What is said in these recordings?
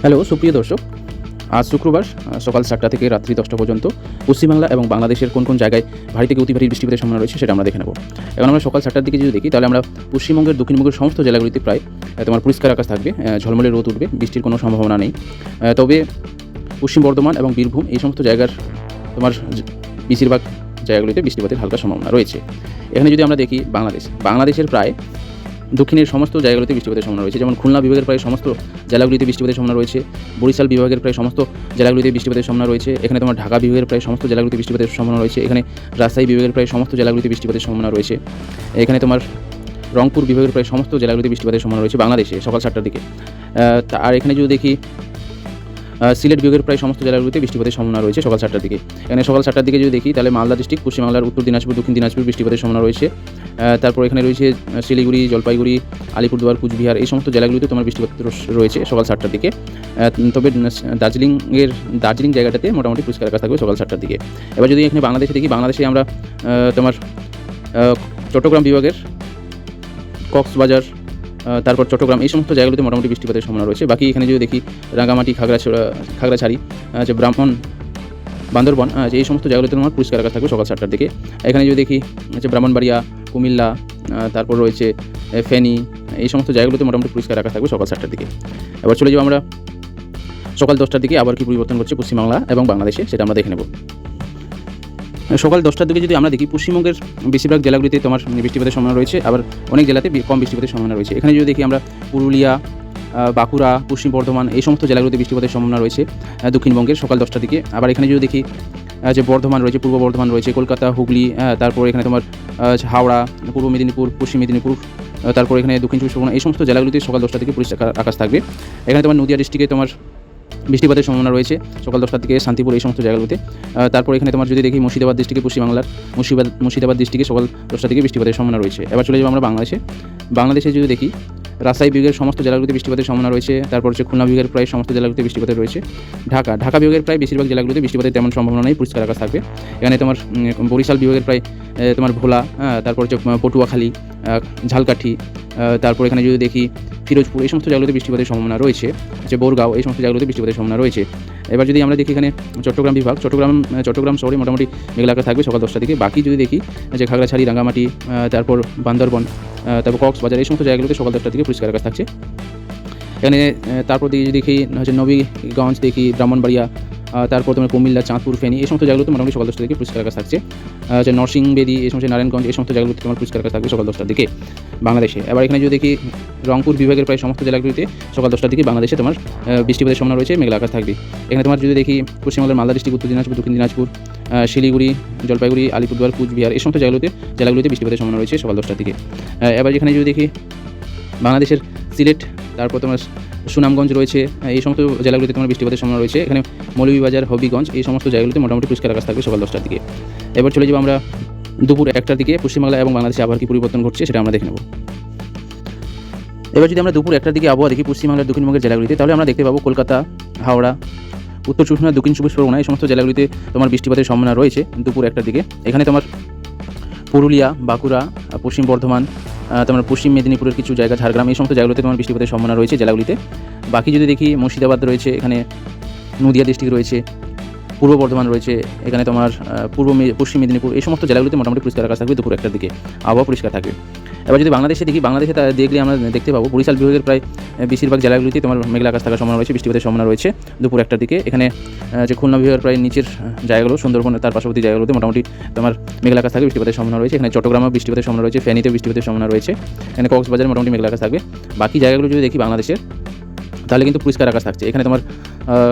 Hello সুপ্রিয় দর্শক, আজ শুক্রবার সকাল 7টা থেকে রাত্রি 10টা পর্যন্ত পশ্চিমবাংলা এবং বাংলাদেশের কোন কোন জায়গায় ভারী থেকে অতি ভারী বৃষ্টিপাতের সম্ভাবনা রয়েছে সেটা আমরা দেখে নেব। এখন আমরা সকাল 7টার দিকে যদি দেখি তাহলে আমরা পশ্চিমবঙ্গের দক্ষিণবঙ্গের সমস্ত জেলাগুলিতে প্রায় তোমার পরিষ্কার আকাশ থাকবে, ঝলমলে রোদ উঠবে, বৃষ্টির কোনো সম্ভাবনা নেই। তবে পশ্চিম বর্ধমান এবং বীরভূম এই সমস্ত জায়গার তোমার বেশিরভাগ জায়গাগুলিতে বৃষ্টিপাতের হালকা সম্ভাবনা রয়েছে। এখানে যদি আমরা দেখি বাংলাদেশের প্রায় দক্ষিণের সমস্ত জায়গাগুলিতে বৃষ্টিপাতের সম্ভাবনা রয়েছে, যেমন খুলনা বিভাগের প্রায় সমস্ত জেলাগুলিতে বৃষ্টিপাতের সম্ভাবনা রয়েছে, বরিশাল বিভাগের প্রায় সমস্ত জেলাগুলিতে বৃষ্টিপাতের সম্ভাবনা রয়েছে, এখানে তোমার ঢাকা বিভাগের প্রায় সমস্ত জেলাগুলিতে বৃষ্টিপাতের সম্ভাবনা রয়েছে, এখানে রাজশাহী বিভাগের প্রায় সমস্ত জেলাগুলিতে বৃষ্টিপাতের সম্ভাবনা রয়েছে, এখানে তোমার রংপুর বিভাগের প্রায় সমস্ত জেলাগুলিতে বৃষ্টিপাতের সম্ভাবনা রয়েছে বাংলাদেশে সকাল 7টার দিকে। আর এখানে যদি দেখি সিলেট বিভাগের প্রায় সমস্ত জেলাগুলিতে বৃষ্টিপাতের সম্ভাবনা রয়েছে সকাল 7টার দিকে। এখানে সকাল 7টার দিকে যদি দেখি তাহলে মালদা ডিস্ট্রিক্ট, পশ্চিম বাংলার উত্তর দিনাজপুর, দক্ষিণ দিনাজপুর বৃষ্টিপাতের সম্ভাবনা রয়েছে। তারপর এখানে রয়েছে শিলিগুড়ি, জলপাইগুড়ি, আলিপুরদুয়ার, কুচবিহার এই সমস্ত জেলাগুলিতে তোমার বৃষ্টিপাত রয়েছে সকাল 7টার দিকে। তবে দার্জিলিং জায়গাটাতে মোটামুটি পরিষ্কার আকাশ থাকবে সকাল 7টার দিকে। এবার যদি এখানে বাংলাদেশে দেখি, বাংলাদেশে আমরা তোমার চট্টগ্রাম বিভাগের কক্সবাজার, তারপর চট্টগ্রাম এই সমস্ত জায়গাগুলিতে মোটামুটি বৃষ্টিপাতের সম্ভাবনা রয়েছে। বাকি এখানে যদি দেখি রাঙ্গামাটি, খাগড়াছড়ি, যে ব্রাহ্মণ, বান্দরবন, যে এই সমস্ত জায়গাগুলিতে তোমার পরিষ্কার আকাশ থাকবে সকাল 7টার দিকে। এখানে যদি দেখি যে ব্রাহ্মণবাড়িয়া, কুমিল্লা, তারপর রয়েছে ফেনী, এই সমস্ত জায়গাগুলিতে মোটামুটি পরিষ্কার আকাশ থাকবে সকাল 7টার দিকে। এবার চলে যাবো আমরা সকাল 10টার দিকে আবার কি পরিবর্তন করছে পশ্চিমবাংলা এবং বাংলাদেশে সেটা আমরা দেখে নেব। সকাল 10টার দিকে যদি আমরা দেখি পশ্চিমবঙ্গের বেশিরভাগ জেলাগুলিতে তোমার বৃষ্টিপাতের সম্ভাবনা রয়েছে, আবার অনেক জেলাতে কম বৃষ্টিপাতের সম্ভাবনা রয়েছে। এখানে যদি দেখি আমরা পুরুলিয়া, বাঁকুড়া, পশ্চিম বর্ধমান এই সমস্ত জেলাগুলিতে বৃষ্টিপাতের সম্ভাবনা রয়েছে দক্ষিণবঙ্গের সকাল 10টার দিকে। আবার এখানে যদি দেখি যে বর্ধমান রয়েছে, পূর্ব বর্ধমান রয়েছে, কলকাতা, হুগলি, তারপর এখানে তোমার হাওড়া, পূর্ব মেদিনীপুর, পশ্চিম মেদিনীপুর, তারপর এখানে দক্ষিণ চব্বিশ পরগনা এই সমস্ত জেলাগুলিতে সকাল 10টার দিকে পরিষ্কার আকাশ থাকবে। এখানে তোমার নদিয়া ডিস্ট্রিক্টে তোমার বৃষ্টিপাতের সম্ভাবনা রয়েছে সকাল 10টার দিকে, শান্তিপুর এই সমস্ত জায়গাগুলিতে। তারপর এখানে তোমার যদি দেখি মুর্শিদাবাদ ডিস্ট্রিক্টে, পশ্চিমবাংলার মুর্শিদাবাদ ডিস্ট্রিক্টে সকাল 10টার দিকে বৃষ্টিপাতের সম্ভাবনা রয়েছে। এবার চলে যাবো আমরা বাংলাদেশে যদি দেখি রাজশাহী বিভাগের সমস্ত জেলাগুলিতে বৃষ্টিপাতের সম্ভাবনা রয়েছে। তারপর হচ্ছে খুলনা বিভাগের প্রায় সমস্ত জেলাগুলিতে বৃষ্টিপাতের রয়েছে। ঢাকা বিভাগের প্রায় বেশিরভাগ জেলাগুলিতে বৃষ্টিপাতের তেমন সম্ভাবনা নেই, পরিষ্কার আকাশ থাকবে। এখানে তোমার বরিশাল বিভাগের প্রায় তোমার ভোলা, তারপর হচ্ছে পটুয়াখালী, ঝালকাঠি, তারপর এখানে যদি দেখি ফিরোজপুর এই সমস্ত জায়গাগুলোতে বৃষ্টিপাতের সম্ভাবনা রয়েছে, যে বোরগাঁও এই সমস্ত জায়গাগুলোতে বৃষ্টিপাতের সম্ভাবনা রয়েছে। এবার যদি আমরা দেখি এখানে চট্টগ্রাম বিভাগ, চট্টগ্রাম শহরে মোটামুটি মেঘলা আকাশ থাকবে সকাল 10টার দিকে। বাকি যদি দেখি যে খাগড়াছড়ি, রাঙ্গামাটি, তারপর বান্দরবন, তারপর কক্সবাজার এই সমস্ত জায়গাগুলোতে সকাল 10টার দিকে পরিষ্কার আকাশ থাকছে। এখানে তারপর যদি দেখি হচ্ছে নবীগঞ্জ, দেখি ব্রাহ্মণবাড়িয়া, তারপর তোমার কুমিল্লা, চাঁদপুর, ফেনী এই সমস্ত জায়গাগুলোতে মোটামুটি সকাল 10টার দিকে পরিষ্কার আকাশ থাকছে। যে নরসিংবেদি এই সমস্ত নারায়ণগঞ্জ এই সমস্ত জায়গাগুলোতে তোমার পরিষ্কার আকাশ থাকবে সকাল 10টার দিকে বাংলাদেশে। এবার এখানে যদি দেখি রংপুর বিভাগের প্রায় সমস্ত জেলাগুলিতে সকাল 10টার দিকে বাংলাদেশে তোমার বৃষ্টিপাতের সম্ভাবনা রয়েছে, মেঘলা আকাশ থাকবে। এখানে তোমার যদি দেখি পশ্চিমবঙ্গের মালদা ডিস্ট্রিক্ট, উত্তর দিনাজপুর, দক্ষিণ দিনাজপুর, শিলিগুড়ি, জলপাইগুড়ি, আলিপুরদুয়ার, কুচবিহার এই সমস্ত জেলাগুলিতে বৃষ্টিপাতের সম্ভাবনা রয়েছে সকাল 10টার দিকে। এবার এখানে যদি দেখি বাংলাদেশের সিলেট, তারপর তোমার সুনামগঞ্জ রয়েছে, এই সমস্ত জেলাগুলিতে তোমার বৃষ্টিপাতের সম্ভাবনা রয়েছে। এখানে মৌলভীবাজার, হবিগঞ্জ এই সমস্ত জায়গাগুলিতে মোটামুটি পরিষ্কার আকাশ থাকবে সকাল 10টার দিকে। এবার চলে যাবো আমরা দুপুর 1টার দিকে পশ্চিমবাংলা এবং বাংলাদেশে আবার কি পরিবর্তন ঘটছে সেটা আমরা দেখে নেব। এবার যদি আমরা দুপুর 1টার দিকে আবহাওয়া দেখি পশ্চিমবাংলার দক্ষিণবঙ্গের জেলাগুলিতে, তাহলে আমরা দেখতে পাবো কলকাতা, হাওড়া, উত্তর চব্বিশ পরগনা, দক্ষিণ চব্বিশ পরগনা এই সমস্ত জেলাগুলিতে তোমার বৃষ্টিপাতের সম্ভাবনা রয়েছে দুপুর 1টার দিকে। এখানে তোমার পুরুলিয়া, বাঁকুড়া, পশ্চিম বর্ধমান, তোমার পশ্চিম মেদিনীপুরের কিছু জায়গা, ঝাড়গ্রাম এই সমস্ত জায়গাগুলিতে তোমার বৃষ্টিপাতের সম্ভাবনা রয়েছে জেলাগুলিতে। বাকি যদি দেখি মুর্শিদাবাদ রয়েছে, এখানে নদিয়া ডিস্ট্রিক্ট রয়েছে, পূর্ব বর্ধমান রয়েছে, এখানে তোমার পশ্চিম মেদিনীপুর এই সমস্ত জেলাগুলিতে মোটামুটি পরিষ্কার আকাশ থাকবে দুপুর 1টার দিকে, আবহাওয়া পরিষ্কার থাকবে। এবার যদি বাংলাদেশে দেখি, বাংলাদেশে দেখলে আমরা দেখতে পাবো বরিশাল বিভাগের প্রায় বেশিরভাগ জেলাগুলিতে তোমার মেঘলা আকাশ থাকার সম্ভাবনা রয়েছে, বৃষ্টিপাতের সম্ভাবনা রয়েছে দুপুর 1টার দিকে। এখানে যে খুলনা বিভাগের প্রায় নিচের জায়গাগুলো, সুন্দরবন তার পার্শ্ববর্তী জায়গাগুলোতে মোটামুটি তোমার মেঘলা আকাশ থাকবে, বৃষ্টিপাতের সম্ভাবনা রয়েছে। এখানে চট্টগ্রামে বৃষ্টিপাতের সম্ভাবনা রয়েছে, ফেনীতে বৃষ্টিপাতের সম্ভাবনা রয়েছে, এখানে কক্সবাজারে মোটামুটি মেঘলা আকাশ থাকবে। বাকি জায়গাগুলো যদি দেখি বাংলাদেশের, তাহলে কিন্তু পরিষ্কার আকাশ থাকছে। এখানে তোমার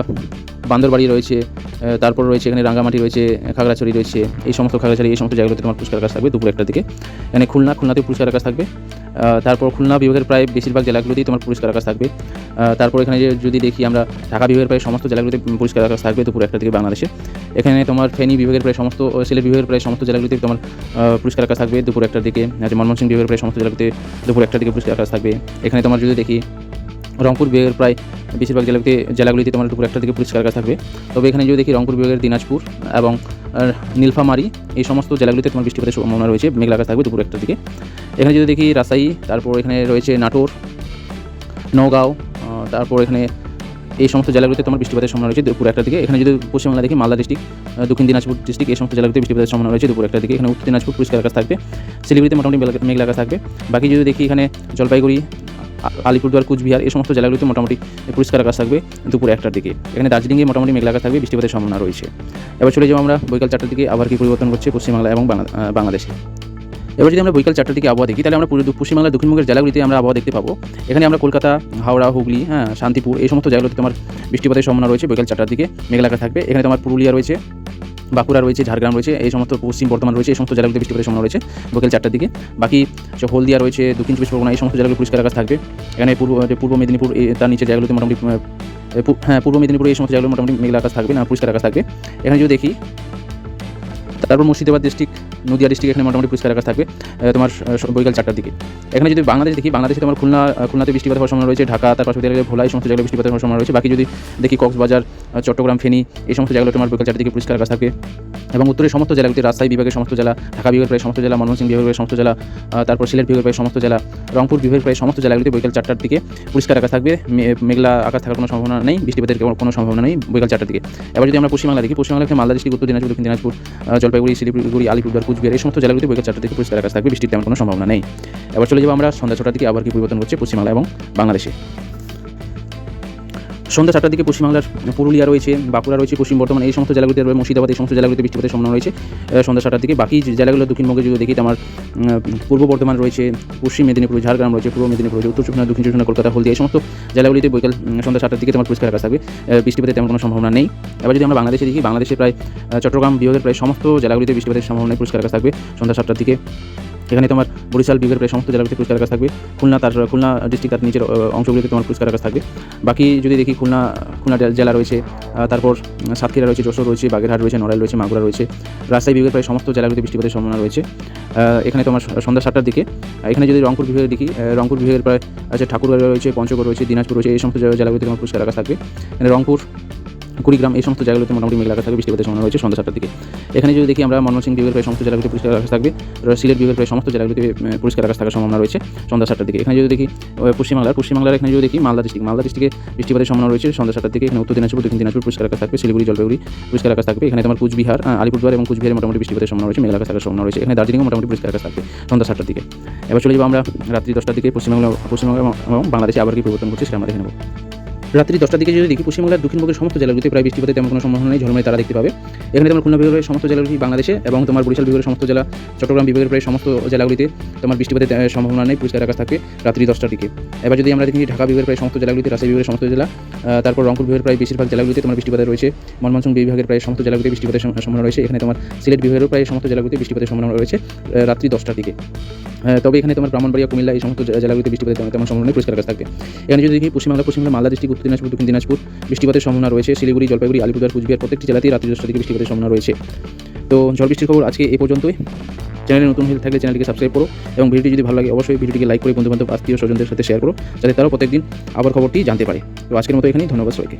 বান্দরবাড়ি রয়েছে, তারপর রয়েছে এখানে রাঙ্গামাটি রয়েছে, খাগড়াছড়ি রয়েছে, এই সমস্ত জায়গাগুলোতে তোমার পরিষ্কার আকাশ থাকবে দুপুর 1টার দিকে। এখানে খুলনাতেও পরিষ্কার আকাশ থাকবে। তারপর খুলনা বিভাগের প্রায় বেশিরভাগ জেলাগুলোতেই তোমার পরিষ্কার আকাশ থাকবে। তারপর এখানে যদি দেখি আমরা ঢাকা বিভাগের প্রায় সমস্ত জেলাগুলিতে পরিষ্কার আকাশ থাকবে দুপুর 1টার দিকে বাংলাদেশে। এখানে তোমার ফেনী বিভাগের প্রায় সমস্ত, সিলেট বিভাগের প্রায় সমস্ত জেলাগুলিতে তোমার পরিষ্কার আকাশ থাকবে দুপুর 1টার দিকে। ময়মনসিংহ বিভাগের প্রায় সমস্ত জেলাগুলিতে দুপুর 1টার দিকে পরিষ্কার আকাশ থাকবে। এখানে তোমার যদি দেখি রংপুর বিভাগের প্রায় বেশিরভাগ জেলাগুলিতে তোমার দুপুর 1টার দিকে পরিষ্কার আকাশ থাকবে। তবে এখানে যদি দেখি রংপুর বিভাগের দিনাজপুর এবং নীলফামারী এই সমস্ত জেলাগুলিতে তোমার বৃষ্টিপাতের সম্ভাবনা রয়েছে, মেঘলা আকাশ থাকবে দুপুর 1টার দিকে। এখানে যদি দেখি রাজশাহী, তারপর এখানে রয়েছে নাটোর, নওগাঁও, তারপর এখানে এই সমস্ত জেলাগুলিতে তোমার বৃষ্টিপাতের সম্ভাবনা রয়েছে দুপুর 1টার দিকে। এখানে যদি পশ্চিমবাংলা দেখি মালদা ডিস্ট্রিক্ট, দক্ষিণ দিনাজপুর ডিস্ট্রিক্ট, এই সমস্ত জেলাগুলিতে বৃষ্টিপাতের সম্ভাবনা রয়েছে দুপুর 1টার দিকে। এখানে উত্তর দিনাজপুর পরিষ্কার আকাশ থাকবে, শিলিগুড়িতে মোটামুটি মেঘলা আকাশ থাকবে। বাকি যদি দেখি এখানে জলপাইগুড়ি, আলিপুরদুয়ার, কুচবিহার এই সমস্ত জেলাগুলিতে মোটামুটি পরিষ্কার আকাশ থাকবে দুপুর 1টার দিকে। এখানে দার্জিলিংয়ে মোটামুটি মেঘলা আকাশ থাকবে, বৃষ্টিপাতের সম্ভাবনা রয়েছে। এবার চলে যাবো আমরা বৈকাল 4টার দিকে আবার কি পরিবর্তন করছে পশ্চিমবাংলা এবং বাংলাদেশে। এবার যদি আমরা বৈকাল 4টার দিকে আবহাওয়া দেখি, তাহলে আমরা পশ্চিমবাংলার দক্ষিণবঙ্গের জেলাগুলিতে আমরা আবহাওয়া দেখতে পাবো। এখানে আমরা কলকাতা, হাওড়া, হুগলি, শান্তিপুর এই সমস্ত জায়গাগুলোতে তোমার বৃষ্টিপাতের সম্ভাবনা রয়েছে বৈকাল 4টার দিকে, মেঘলা আকাশ থাকবে। এখানে তোমার পুরুলিয়া রয়েছে, বাঁকুড়া রয়েছে, ঝাড়গ্রাম রয়েছে, এই সমস্ত পশ্চিম বর্ধমান রয়েছে, এই সমস্ত জেলাগুলিতে বৃষ্টিপাতের সম্ভাবনা রয়েছে বৈকাল 4টার দিকে। বাকি হলদিয়া রয়েছে, দক্ষিণ চব্বিশ পরগনা এই সমস্ত জেলাগুলো পরিষ্কার আকাশ থাকবে। এখানে পূর্ব মেদিনীপুর তার নিচের জায়গাগুলোতে মোটামুটি পূর্ব মেদিনীপুর এই সমস্ত জায়গাগুলো মোটামুটি মেঘলা আকাশ থাকবে, পরিষ্কার আকাশ থাকবে। এখানে যদি দেখি তারপর মুর্শিদাবাদ ডিস্ট্রিক্ট, নদিয়া ডিস্ট্রিক্ট এখানে মোটামুটি পরিষ্কার আকাশ থাকবে তোমার বৈকাল 4টার দিকে। এখানে যদি বাংলাদেশ দেখি, বাংলাদেশে তোমার খুলনাতে বৃষ্টিপাত হওয়ার সম্ভাবনা রয়েছে, ঢাকা, তার পাশে ভোলা এই সমস্ত জায়গায় বৃষ্টিপাত হওয়ার সম্ভাবনা রয়েছে। বাকি যদি দেখি কক্সবাজার, চট্টগ্রাম, ফেনী এই সমস্ত জায়গাগুলো তোমার বৈকাল 4টার দিকে পরিষ্কার আকাশ থাকবে। এবং উত্তরের সমস্ত জেলাগুলিতে রাজশাহী বিভাগের সমস্ত জেলা, ঢাকা বিভাগের প্রায় সমস্ত জেলা, ময়মনসিংহ বিভাগের সমস্ত জেলা, তারপর সিলেট বিভাগের প্রায় সমস্ত জেলা, রংপুর বিভাগের প্রায় সমস্ত জেলাগুলিতে বৈকাল 4টার দিকে পরিষ্কার আকাশ থাকবে, মেঘলা আকাশ থাকার কোনো সম্ভাবনা নেই, বৃষ্টিপাতের কোনো সম্ভাবনা নেই বৈকাল 4টার দিকে। এবার যদি আমরা পশ্চিমবাংলা দেখি, পশ্চিমবাংলাতে মালদা ডিস্ট্রিক্ট, উত্তর দিনাজপুর, দক্ষিণ দিনাজপুর, জলপাইগুড়ি, শিলিগুড়ি, আলিপুরদুয়ার, কুচবিহার এই সমস্ত জেলাগুলিতে বৈকাল 4টার দিকে পরিষ্কার আকাশ থাকবে, বৃষ্টির তেমন কোনো সম্ভাবনা নেই। এবার চলে যাবো আমরা সন্ধ্যা 6টার দিকে আবার কি পরিবর্তন করছে পশ্চিমবাংলা এবং বাংলাদেশে। সন্ধ্যা 7টার দিকে পশ্চিমবাংলার পুরুলিয়া রয়েছে, বাঁকুড়া রয়েছে, পশ্চিম বর্ধমান এই সমস্ত জেলাগুলিতে রয়েছে, মুর্শিদাবাদ এই সমস্ত জেলাগুলিতে বৃষ্টিপাতের সম্ভাবনা রয়েছে সন্ধ্যা 7টার দিকে। বাকি জেলাগুলো দক্ষিণবঙ্গে যদি দেখি, আমার পূর্ব বর্ধমান রয়েছে, পশ্চিম মেদিনীপুর, ঝাড়গ্রাম রয়েছে, পূর্ব মেদিনীপুর রয়েছে, উত্তর চব্বিশ পরগনা, দক্ষিণ চব্বিশ পরগনা, কলকাতা, হলদিয়া এই সমস্ত জেলাগুলিতে বৈকাল সন্ধ্যা 7টার দিকে তোমার পরিষ্কার আকাশ থাকবে, বৃষ্টিপাতের তেমন কোনো সম্ভাবনা নেই। এবার যদি আমরা বাংলাদেশে দেখি, বাংলাদেশে প্রায় চট্টগ্রাম বিভাগের প্রায় সমস্ত জেলাগুলিতে বৃষ্টিপাতের সম্ভাবনা পরিষ্কার আকাশ থাকবে সন্ধ্যা 7টার দিকে। এখানে তোমার বরিশাল বিভাগের প্রায় সমস্ত জেলাগুলিতে পরিষ্কার আকাশ থাকবে, খুলনা ডিস্ট্রিক্ট তার নিচের অংশগুলিতে তোমার পরিষ্কার আকাশ থাকবে। বাকি যদি দেখি খুলনা জেলা রয়েছে, তারপর সাতক্ষীরা রয়েছে, যশোর রয়েছে, বাগেরহাট রয়েছে, নড়াইল রয়েছে, মাগুরা রয়েছে, রাজশাহী বিভাগের প্রায় সমস্ত জেলাগুলিতে বৃষ্টিপাতের সম্ভাবনা রয়েছে এখানে তোমার সন্ধ্যা 7টার দিকে। এখানে যদি রংপুর বিভাগে দেখি, রংপুর বিভাগের প্রায় ঠাকুরগাঁও রয়েছে, পঞ্চগড় রয়েছে, দিনাজপুর রয়েছে, এই সমস্ত জেলাগুলিতে তোমার পরিষ্কার আকাশ থাকবে। এখানে রংপুর, কুড়িগ্রাম এই সমস্ত জায়গাগুলোতে মোটামুটি মেঘলা আকাশ থাকবে, বৃষ্টিপাতের সম্ভাবনা রয়েছে সন্ধ্যা 7টার দিকে। এখানে যদি দেখি আমরা ময়মনসিংহ বিভাগের প্রায় সমস্ত জেলাগুলিতে পরিষ্কার আকাশ থাকবে, সিলেট বিভাগের প্রায় সমস্ত জেলাগুলিতে পরিষ্কার আকাশ থাকার সম্ভাবনা রয়েছে সন্ধ্যা 7টার দিকে। এখানে যদি দেখি পশ্চিমবাংলার এখানে যদি দেখি মালদা ডিস্ট্রিক্টে বৃষ্টিপাতের সম্ভাবনা রয়েছে সন্ধ্যা 7টার দিকে। এখানে উত্তর দিনাজপুর, দক্ষিণ দিনাজপুর পরিষ্কার আকাশ থাকবে, শিলিগুড়ি, জলপাইগুড়ি পরিষ্কার আকাশ থাকবে। এখানে তোমার কুচবিহার, আলিপুরদুয়ার এবং কুচবিহারে মোটামুটি বৃষ্টিপাতের সম্ভাবনা রয়েছে, মেঘলা আকাশ থাকার সম্ভাবনা রয়েছে। এখানে দার্জিলিংয়ে মোটামুটি পরিষ্কার আকাশ থাকবে সন্ধ্যা 7টার দিকে। এবার চলে যাবো আমরা রাত্রি 10টার দিকে পশ্চিমবঙ্গ এবং বাংলাদেশে আবার কি পরিবর্তন করছে সেটা আমরা দেখে নেব। রাত্রি 10টার দিকে যদি দেখি, পশ্চিমবাংলার দক্ষিণবঙ্গের সমস্ত জেলাগুলিতে প্রায় বৃষ্টিপাতের তেমন কোনো সম্ভাবনা নেই, ঝলমলে তারা দেখতে পাবে। এখানে তোমার খুলনা বিভাগের সমস্ত জেলাগুলি বাংলাদেশে এবং তোমার বরিশাল বিভাগের সমস্ত জেলা, চট্টগ্রাম বিভাগের প্রায় সমস্ত জেলাগুলিতে তোমার বৃষ্টিপাতের সম্ভাবনা নেই, পরিষ্কার আকাশ থাকবে রাত্রি 10টার দিকে। এবার যদি আমরা দেখি ঢাকা বিভাগের প্রায় সমস্ত জেলাগুলিতে, রাজশাহী বিভাগের সমস্ত জেলা, তারপর রংপুর বিভাগের প্রায় বেশিরভাগ জেলাগুলিতে তোমার বৃষ্টিপাতের রয়েছে, ময়মনসিংহ বিভাগের প্রায় সমস্ত জেলাগুলিতে বৃষ্টিপাতের সম্ভাবনা রয়েছে। এখানে তোমার সিলেট বিভাগের প্রায় সমস্ত জেলাগুলিতে বৃষ্টিপাতের সম্ভাবনা রয়েছে রাত্রি 10টার দিকে। তবে এখানে তোমার ব্রাহ্মণবাড়িয়া, কুমিল্লা এই সমস্ত জেলাগুলিতে বৃষ্টিপাতের তেমন সম্ভাবনা নেই, পরিষ্কার আকাশ থাকবে। এখানে যদি দেখি পশ্চিমবাংলা মালদা ডিস্ট্রিক্ট, উত্তর দিনাজপুর, দক্ষিণ দিনাজপুর বৃষ্টিপাতের সম্ভাবনা রয়েছে, শিলিগুড়ি, জলপাইগুড়ি, আলিপুরদুয়ার, কুচবিহার প্রত্যেকটি জেলাতেই রাত্রি 10টার দিকে বৃষ্টিপাতের সম্ভাবনা রয়েছে। তো ঝড় বৃষ্টির খবর আজকে এই পর্যন্তই। চ্যানেলে নতুন হয়ে থাকলে চ্যানেলটিকে সাবস্ক্রাইব করো এবং ভিডিওটি যদি ভালো লাগে অবশ্যই ভিডিওটিকে লাইক করে বন্ধুবান্ধব, আত্মীয় স্বজনদের সাথে শেয়ার করো, যাতে তারাও প্রত্যেকদিন আবার খবরটি জানতে পারে। তো আজকের মতো এখানেই, ধন্যবাদ সবাইকে।